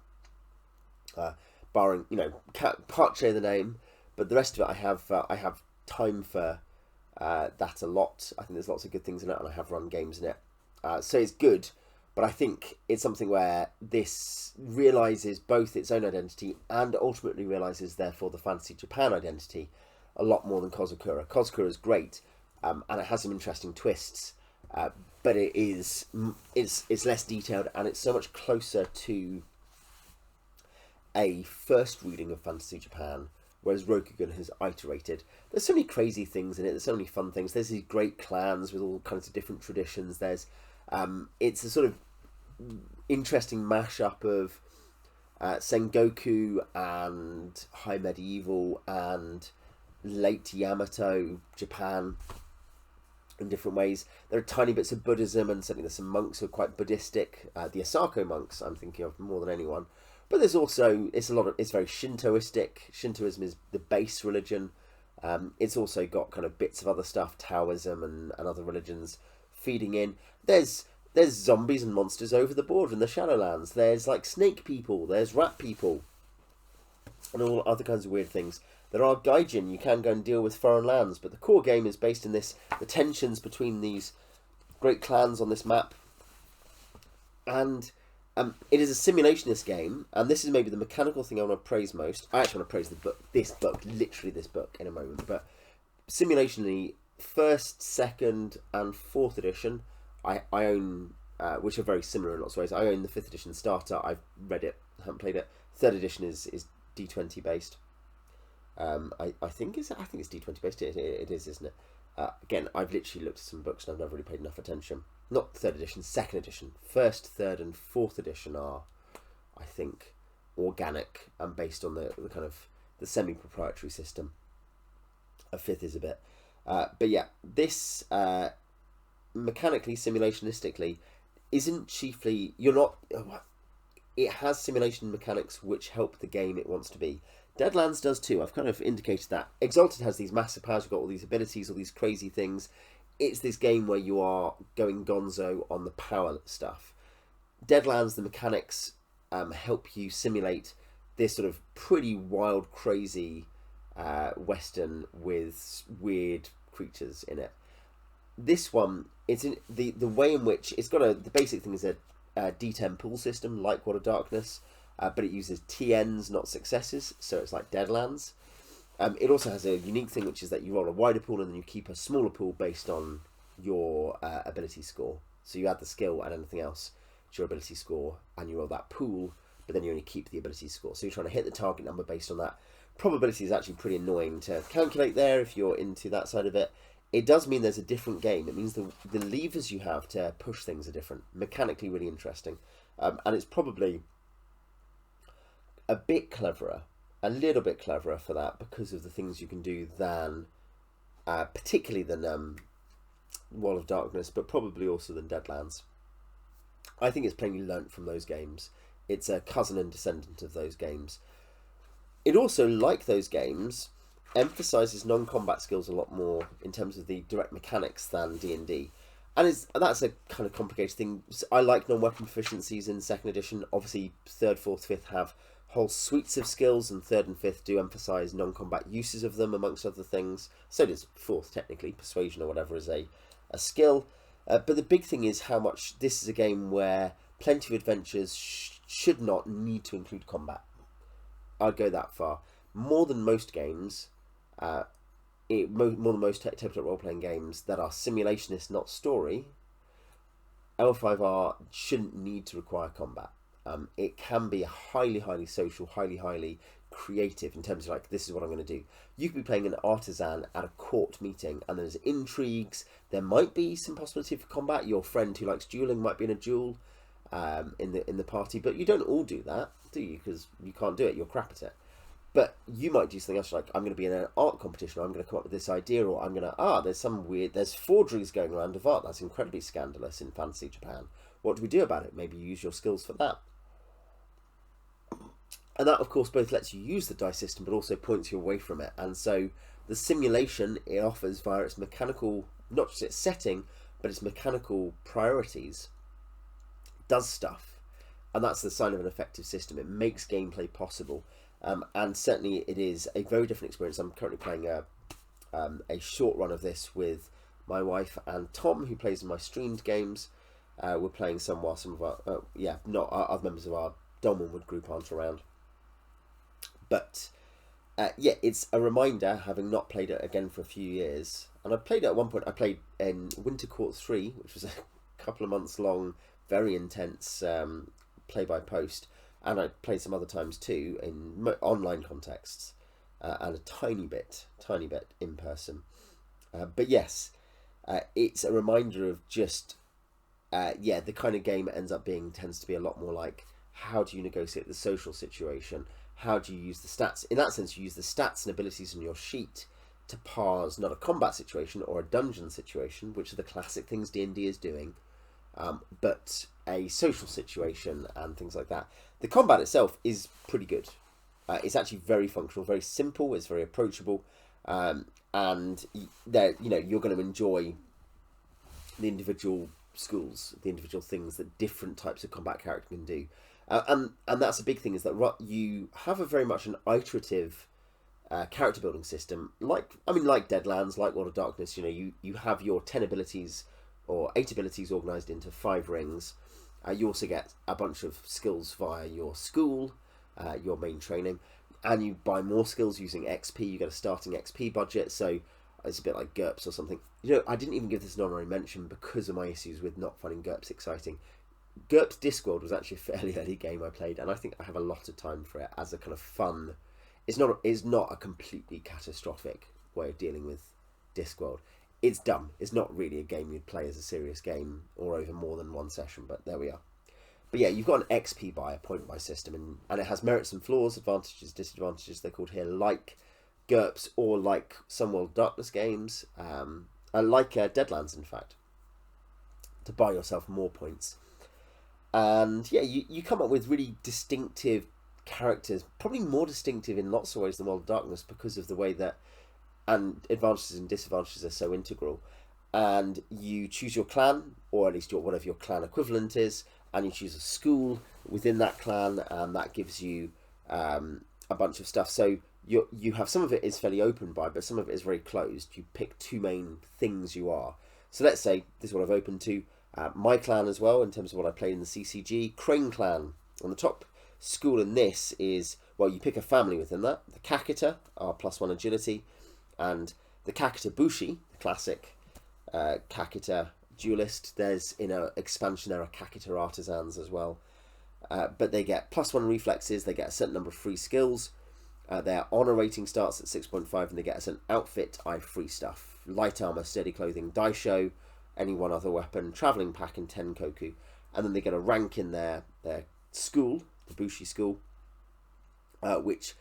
Barring, can't share the name, but the rest of it I have time for that a lot. I think there's lots of good things in it, and I have run games in it. So it's good, but I think it's something where this realises both its own identity and ultimately realises, therefore, the Fantasy Japan identity a lot more than Kozukura. Kozukura is great, and it has some interesting twists, but it's less detailed, and it's so much closer to a first reading of Fantasy Japan, whereas Rokugan has iterated. There's so many crazy things in it. There's so many fun things. There's these great clans with all kinds of different traditions. There's it's a sort of interesting mashup of Sengoku and High Medieval and late Yamato Japan in different ways. There are tiny bits of Buddhism, and certainly there's some monks who are quite Buddhistic. The Asako monks I'm thinking of more than anyone. But there's also, it's very Shintoistic. Shintoism is the base religion. It's also got kind of bits of other stuff, Taoism and other religions feeding in. There's zombies and monsters over the border in the Shadowlands. There's like snake people, there's rat people, and all other kinds of weird things. There are gaijin, you can go and deal with foreign lands, but the core game is based in the tensions between these great clans on this map. And it is a simulationist game, and this is maybe the mechanical thing I want to praise most. I actually want to praise literally this book in a moment, but simulationally, 1st, 2nd, and 4th edition, I own, which are very similar in lots of ways. I own the 5th edition starter. I've read it, haven't played it. 3rd edition is D20 based. I think it's D20 based. It is, isn't it? Again, I've literally looked at some books and I've never really paid enough attention. Not 3rd edition, 2nd edition. 1st, 3rd, and 4th edition are, I think, organic and based on the kind of the semi-proprietary system. A 5th is a bit. But yeah, this mechanically, simulationistically, isn't chiefly... It has simulation mechanics which help the game it wants to be. Deadlands does too. I've kind of indicated that. Exalted has these massive powers. You've got all these abilities, all these crazy things. It's this game where you are going gonzo on the power stuff. Deadlands, the mechanics help you simulate this sort of pretty wild, crazy Western with weird creatures in it. This one, it's in the way in which it's got the basic thing is a D10 pool system like World of Darkness, but it uses TNs, not successes, so it's like Deadlands. It also has a unique thing, which is that you roll a wider pool and then you keep a smaller pool based on your ability score. So you add the skill and anything else to your ability score, and you roll that pool, but then you only keep the ability score. So you're trying to hit the target number based on that. Probability is actually pretty annoying to calculate there if you're into that side of it. It does mean there's a different game. It means the levers you have to push things are different. Mechanically really interesting. And it's probably a bit cleverer, a little bit cleverer for that because of the things you can do than, particularly than Wall of Darkness, but probably also than Deadlands. I think it's plainly learnt from those games. It's a cousin and descendant of those games. It also, like those games, emphasises non-combat skills a lot more in terms of the direct mechanics than D&D. And that's a kind of complicated thing. I like non-weapon proficiencies in 2nd edition. Obviously, 3rd, 4th, 5th have whole suites of skills, and 3rd and 5th do emphasise non-combat uses of them, amongst other things. So does 4th, technically. Persuasion or whatever is a skill. But the big thing is how much this is a game where plenty of adventures should not need to include combat. I'd go that far. More than most games, more than most tabletop role-playing games that are simulationist, not story, L5R shouldn't need to require combat. It can be highly, highly social, highly, highly creative in terms of like, this is what I'm going to do. You could be playing an artisan at a court meeting and there's intrigues. There might be some possibility for combat. Your friend who likes dueling might be in a duel in the party, but you don't all do that, do you? Because you can't do it. You're crap at it. But you might do something else like, I'm going to be in an art competition, or I'm going to come up with this idea, or I'm going to, there's forgeries going around of art. That's incredibly scandalous in fantasy Japan. What do we do about it? Maybe you use your skills for that. And that, of course, both lets you use the dice system, but also points you away from it. And so the simulation it offers via its mechanical, not just its setting, but its mechanical priorities, does stuff. And that's the sign of an effective system. It makes gameplay possible. And certainly it is a very different experience. I'm currently playing a short run of this with my wife and Tom, who plays in my streamed games. We're playing some while some of our, other members of our Dolmenwood group aren't around. But it's a reminder, having not played it again for a few years. And I played it at one point. I played in Winter Court 3, which was a couple of months long, very intense play-by-post. And I played some other times too in online contexts, and a tiny bit in person. But yes, it's a reminder of just yeah, the kind of game it ends up being tends to be a lot more like, how do you negotiate the social situation? How do you use the stats? In that sense, you use the stats and abilities in your sheet to parse not a combat situation or a dungeon situation, which are the classic things D&D is doing, but a social situation and things like that. The combat itself is pretty good. It's actually very functional, very simple. It's very approachable, and there, you're going to enjoy the individual schools, the individual things that different types of combat character can do, and that's a big thing, is that you have a very much an iterative character building system, like Deadlands, like World of Darkness. You have your 10 abilities or 8 abilities organized into 5 rings. You also get a bunch of skills via your school, your main training, and you buy more skills using XP. You get a starting XP budget, so it's a bit like GURPS or something. I didn't even give this an honorary mention because of my issues with not finding GURPS exciting. GURPS Discworld was actually a fairly early game I played, and I think I have a lot of time for it as a kind of fun. It's not a completely catastrophic way of dealing with Discworld. It's dumb. It's not really a game you'd play as a serious game or over more than one session, but there we are. But yeah, you've got an XP buy, a point buy system, and it has merits and flaws, advantages, disadvantages, they're called here, like GURPS or like some World of Darkness games, like Deadlands, in fact, to buy yourself more points. And yeah, you come up with really distinctive characters, probably more distinctive in lots of ways than World of Darkness, because of the way that and advantages and disadvantages are so integral. And you choose your clan, or at least whatever your clan equivalent is, and you choose a school within that clan, and that gives you a bunch of stuff. So you have some of it is fairly open by, but some of it is very closed. You pick 2 main things you are. So let's say this is what I've opened to. My clan as well, in terms of what I played in the CCG. Crane Clan. On the top school in this is, well, you pick a family within that. The Kakita are +1 agility, and the Kakita Bushi, the classic Kakita duelist. There's, in an expansion, there are Kakita artisans as well. But they get +1 reflexes, they get a certain number of free skills. Their honor rating starts at 6.5, and they get a certain outfit, free stuff. Light armor, sturdy clothing, daisho, any one other weapon, traveling pack, and 10 koku. And then they get a rank in their school, the Bushi school, which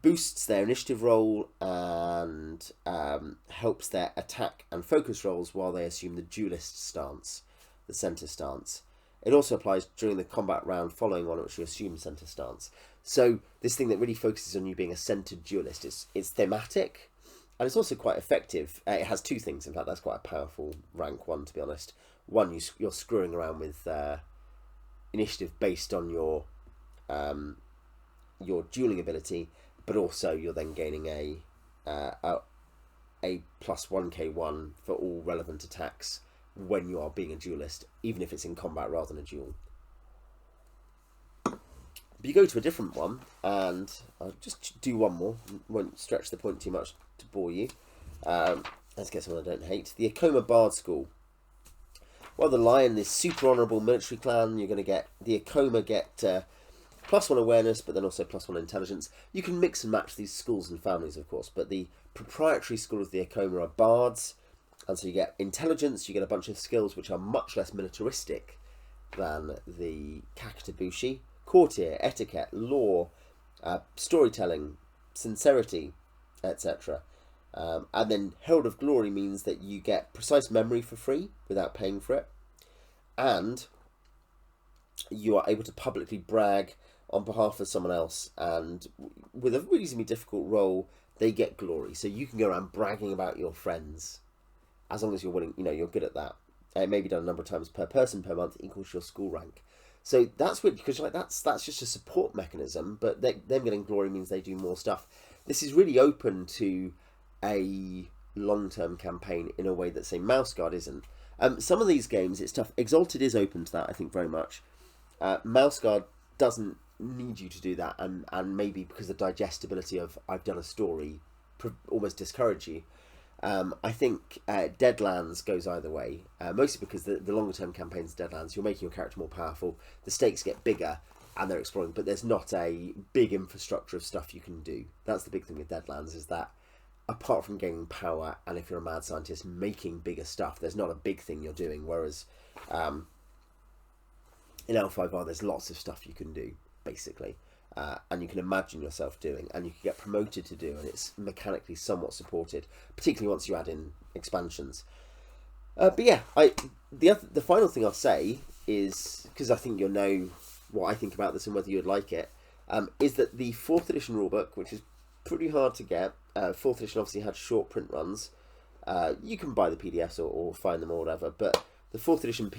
boosts their initiative roll and helps their attack and focus rolls while they assume the duelist stance, the center stance. It also applies during the combat round following on which you assume center stance. So this thing that really focuses on you being a centered duelist, it's thematic, and it's also quite effective. It has 2 things, in fact. That's quite a powerful rank one, to be honest. One, you're screwing around with initiative based on your dueling ability, but also you're then gaining a +1k1 for all relevant attacks when you are being a duelist, even if it's in combat rather than a duel. But you go to a different one, and I'll just do one more. Won't stretch the point too much to bore you. Let's get someone I don't hate. The Akoma Bard School. Well, the Lion, this super honourable military clan, you're going to get the Akoma get +1 awareness, but then also +1 intelligence. You can mix and match these schools and families, of course, but the proprietary school of the Akoma are bards, and so you get intelligence, you get a bunch of skills which are much less militaristic than the Kakita Bushi. Courtier, etiquette, law, storytelling, sincerity, etc. And then Herald of Glory means that you get precise memory for free without paying for it, and you are able to publicly brag on behalf of someone else, and with a reasonably difficult role, they get glory. So you can go around bragging about your friends, as long as you're willing, you're good at that. It may be done a number of times per person per month, equals your school rank. So that's weird, because that's just a support mechanism, but them getting glory means they do more stuff. This is really open to a long-term campaign in a way that, say, Mouse Guard isn't. Some of these games, it's tough. Exalted is open to that, I think, very much. Mouse Guard doesn't need you to do that, and maybe because the digestibility of I've done a story almost discourage you. I think Deadlands goes either way, mostly because the longer term campaigns of Deadlands, you're making your character more powerful, the stakes get bigger, and they're exploring, but there's not a big infrastructure of stuff you can do. That's the big thing with Deadlands, is that apart from gaining power, and if you're a mad scientist, making bigger stuff, there's not a big thing you're doing. Whereas in L5R, there's lots of stuff you can do, basically. And you can imagine yourself doing, and you can get promoted to do, and it's mechanically somewhat supported, particularly once you add in expansions. But yeah, the final thing I'll say is, because I think you'll know what I think about this and whether you would like it, is that the 4th edition rulebook, which is pretty hard to get, 4th edition obviously had short print runs. You can buy the PDFs or find them or whatever, but the 4th edition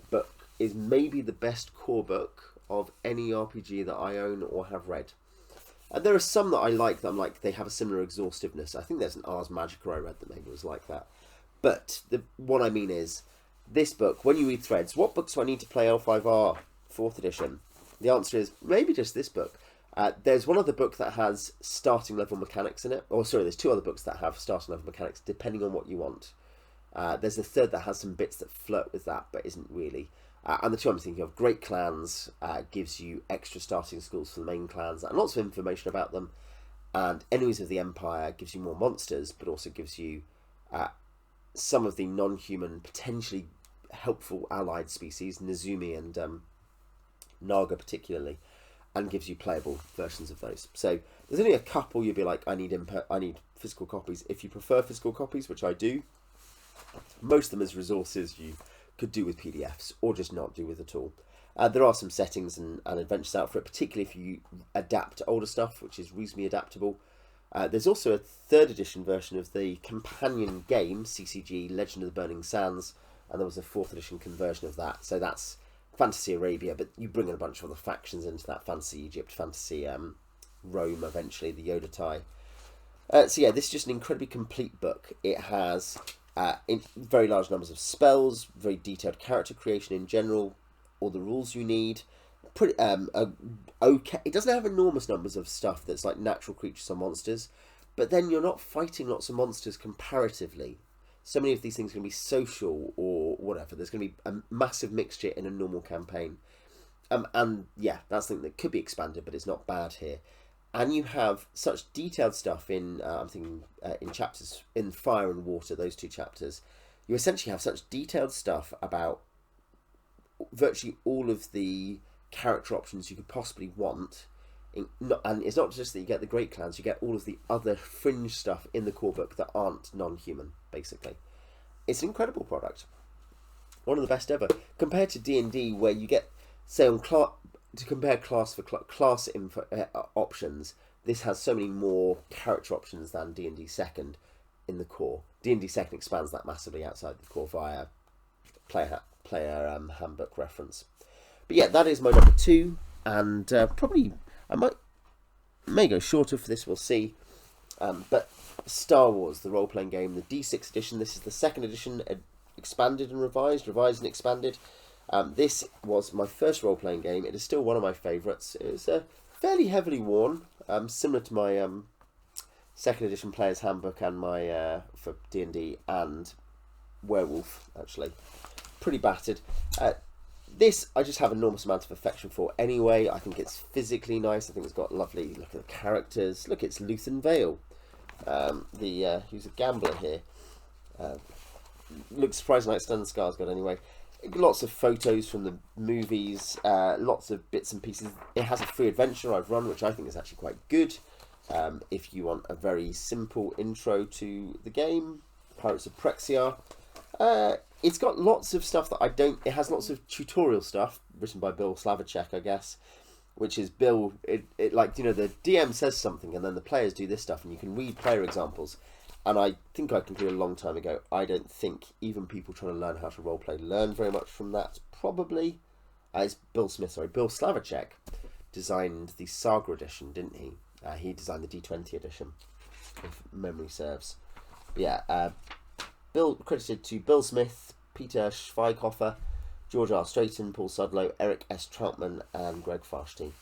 book is maybe the best core book of any RPG that I own or have read. And there are some that I like that I'm like, they have a similar exhaustiveness. I think there's an Ars Magica I read that maybe was like that. But what I mean is, this book, when you read threads, what books do I need to play L5R 4th edition? The answer is maybe just this book. There's one other book that has starting level mechanics in it. Or sorry, there's 2 other books that have starting level mechanics, depending on what you want. There's a third that has some bits that flirt with that, but isn't really. And the 2 I'm thinking of, Great Clans gives you extra starting schools for the main clans and lots of information about them. And Enemies of the Empire gives you more monsters, but also gives you some of the non-human, potentially helpful allied species, Nezumi and Naga particularly, and gives you playable versions of those. So there's only a couple you'll be like, I need physical copies. If you prefer physical copies, which I do, most of them as resources you could do with PDFs or just not do with at all. There are some settings and adventures out for it, particularly if you adapt to older stuff, which is reasonably adaptable. There's also a 3rd edition version of the companion game, CCG Legend of the Burning Sands, and there was a 4th edition conversion of that. So that's Fantasy Arabia, but you bring in a bunch of other factions into that, Fantasy Egypt, Fantasy Rome, eventually, the Yoda tie. So yeah, this is just an incredibly complete book. It has in very large numbers of spells, very detailed character creation in general, all the rules you need. Pretty okay. It doesn't have enormous numbers of stuff that's like natural creatures or monsters, but then you're not fighting lots of monsters comparatively. So many of these things are going to be social or whatever. There's going to be a massive mixture in a normal campaign. And yeah, that's something that could be expanded, but it's not bad here. And you have such detailed stuff in, I'm thinking in chapters, in Fire and Water, those 2 chapters. You essentially have such detailed stuff about virtually all of the character options you could possibly want. And it's not just that you get the Great Clans, you get all of the other fringe stuff in the core book that aren't non-human, basically. It's an incredible product. One of the best ever. Compared to D&D, where you get, say, to compare class for class info, options, this has so many more character options than D&D 2nd in the core. D&D 2nd expands that massively outside the core via player handbook reference. But yeah, that is my number 2, and probably I may go shorter for this, we'll see. But Star Wars, the role-playing game, the D6 edition. This is the 2nd edition, expanded and revised and expanded. This was my first role-playing game. It is still one of my favourites. It was fairly heavily worn, similar to my 2nd edition Player's Handbook and my for D&D and Werewolf, actually. Pretty battered. This I just have an enormous amount of affection for anyway. I think it's physically nice. I think it's got lovely look at the characters. Look, it's Luthen Vale. Who's a gambler here. Looks surprisingly like Stellan Skarsgård anyway. Lots of photos from the movies, lots of bits and pieces. It has a free adventure I've run, which I think is actually quite good. If you want a very simple intro to the game, Pirates of Prexia. It's got lots of stuff that I don't... It has lots of tutorial stuff, written by Bill Slavacek, I guess, which is Bill... It like, you know, the DM says something, and then the players do this stuff, and you can read player examples. And I think I concluded a long time ago, I don't think even people trying to learn how to roleplay learn very much from that. Probably, it's Bill Slavacek designed the Saga edition, didn't he? He designed the D20 edition, if memory serves. But yeah, credited to Bill Smith, Peter Schweighofer, George R. Strayton, Paul Sudlow, Eric S. Troutman, and Greg Farstein.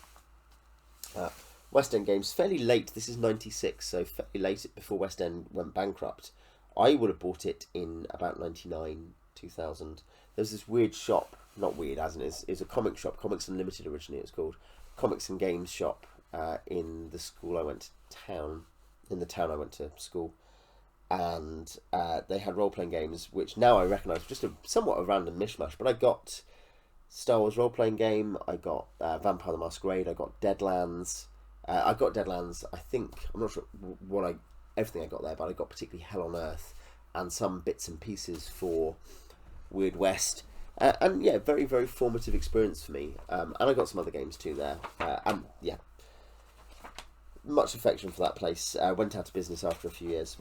West End Games, fairly late. This is 96, so fairly late before West End went bankrupt. I would have bought it in about 99, 2000. There's this weird shop, not weird as in it's a comic shop, Comics Unlimited originally it's called, Comics and Games shop in the school I went to town, in the town I went to school. and they had role-playing games, which now I recognise just somewhat a random mishmash. But I got Star Wars role-playing game, I got Vampire the Masquerade, I got Deadlands. I got Deadlands, I think, I'm not sure everything I got there, but I got particularly Hell on Earth and some bits and pieces for Weird West. And yeah, very, very formative experience for me. And I got some other games too there. And yeah, much affection for that place. Went out of business after a few years.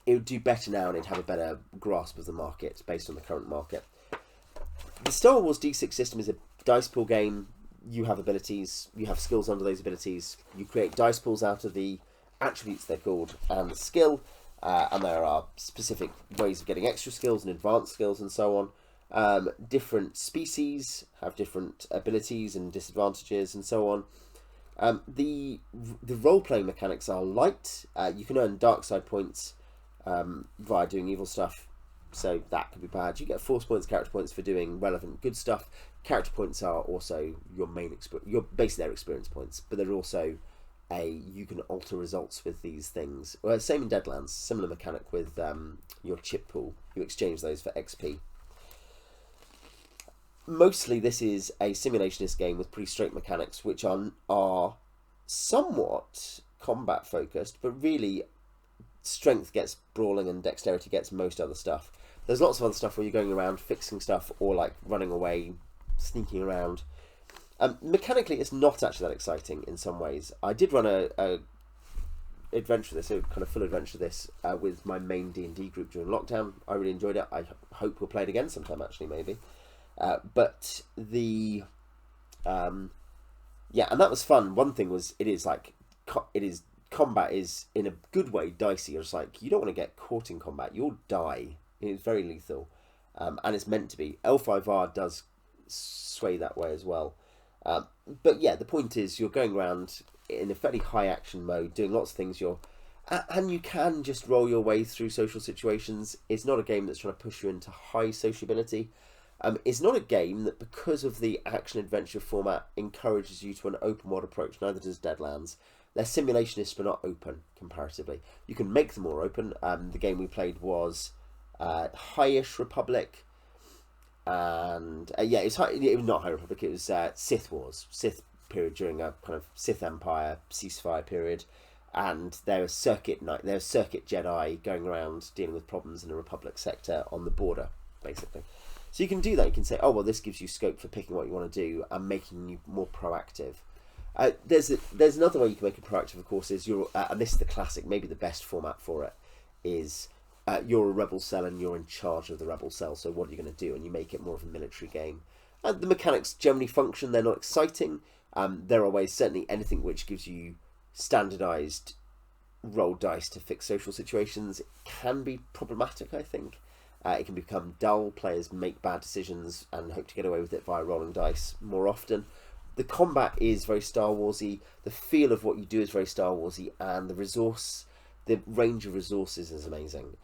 It would do better now and it'd have a better grasp of the market based on the current market. The Star Wars D6 system is a dice pool game. You have abilities, you have skills under those abilities. You create dice pools out of the attributes, they're called, and the skill. And there are specific ways of getting extra skills and advanced skills and so on. Different species have different abilities and disadvantages and so on. The role-playing mechanics are light. You can earn dark side points via doing evil stuff, so that could be bad. You get force points, character points for doing relevant good stuff. Character points are also your main basically their experience points, but they're also you can alter results with these things. Well, same in Deadlands, similar mechanic with your chip pool. You exchange those for XP. Mostly this is a simulationist game with pretty straight mechanics, which are somewhat combat focused, but really strength gets brawling and dexterity gets most other stuff. There's lots of other stuff where you're going around fixing stuff or like running away, sneaking around. Mechanically, it's not actually that exciting in some ways. I did run a adventure this, a kind of full adventure this with my main D&D group during lockdown. I really enjoyed it. I hope we'll play it again sometime, actually, maybe. But the yeah, and that was fun. One thing was combat is in a good way dicey. It's like you don't want to get caught in combat; you'll die. It's very lethal, and it's meant to be. L5R does sway that way as well. But yeah, the point is you're going around in a fairly high action mode, doing lots of things. And you can just roll your way through social situations. It's not a game that's trying to push you into high sociability. It's not a game that, because of the action adventure format, encourages you to an open world approach. Neither does Deadlands. They're simulationists, but not open comparatively. You can make them more open. The game we played was High-ish Republic. And yeah, it was not High Republic. It was Sith Wars, Sith period during a kind of Sith Empire ceasefire period, and there was circuit Jedi going around dealing with problems in a Republic sector on the border, basically. So you can do that. You can say, oh well, this gives you scope for picking what you want to do and making you more proactive. There's another way you can make it proactive, of course, is and this is the classic, maybe the best format for it, is you're a rebel cell and you're in charge of the rebel cell, so what are you going to do? And you make it more of a military game. The mechanics generally function, they're not exciting. There are ways, certainly anything which gives you standardised roll dice to fix social situations can be problematic, I think. It can become dull, players make bad decisions and hope to get away with it via rolling dice more often. The combat is very Star Warsy, the feel of what you do is very Star Warsy, and the range of resources is amazing.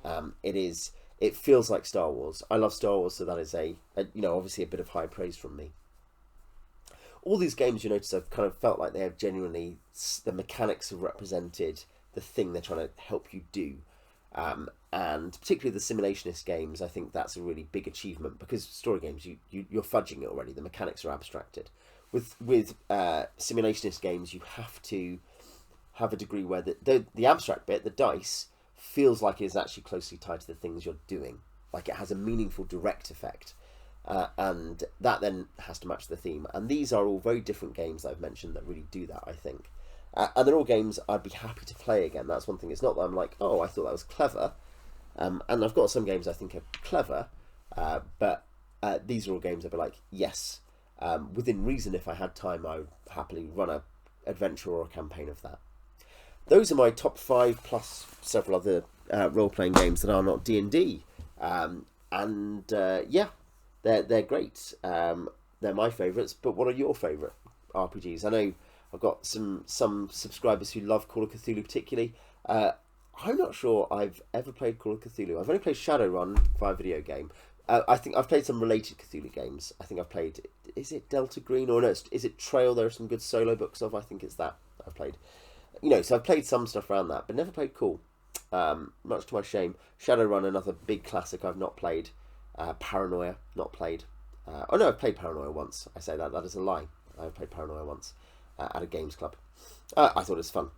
It feels like Star Wars. I love Star Wars, so that is obviously a bit of high praise from me. All these games, you notice, I've kind of felt like they have genuinely, the mechanics have represented the thing they're trying to help you do. And particularly the simulationist games, I think that's a really big achievement, because story games, you're fudging it already. The mechanics are abstracted. With simulationist games, you have to have a degree where the abstract bit, the dice, feels like it is actually closely tied to the things you're doing. Like it has a meaningful direct effect. And that then has to match the theme. And these are all very different games that I've mentioned that really do that, I think. And they're all games I'd be happy to play again. That's one thing. It's not that I'm like, oh, I thought that was clever. And I've got some games I think are clever. But these are all games I'd be like, yes. Within reason, if I had time, I would happily run an adventure or a campaign of that. Those are my top 5 plus several other role-playing games that are not D&D. Yeah, they're great. They're my favourites, but what are your favourite RPGs? I know I've got some subscribers who love Call of Cthulhu particularly. I'm not sure I've ever played Call of Cthulhu. I've only played Shadowrun via video game. I think I've played some related Cthulhu games. I think I've played, is it Delta Green, or no, is it Trail? There are some good solo books of, I think it's that I've played. So I've played some stuff around that, but never played Call. much to my shame. Shadowrun, another big classic I've not played. Paranoia, not played. Oh no, I've played Paranoia once. I say that is a lie. I've played Paranoia once at a games club. I thought it was fun.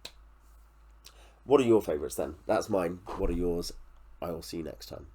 What are your favourites then? That's mine. What are yours? I will see you next time.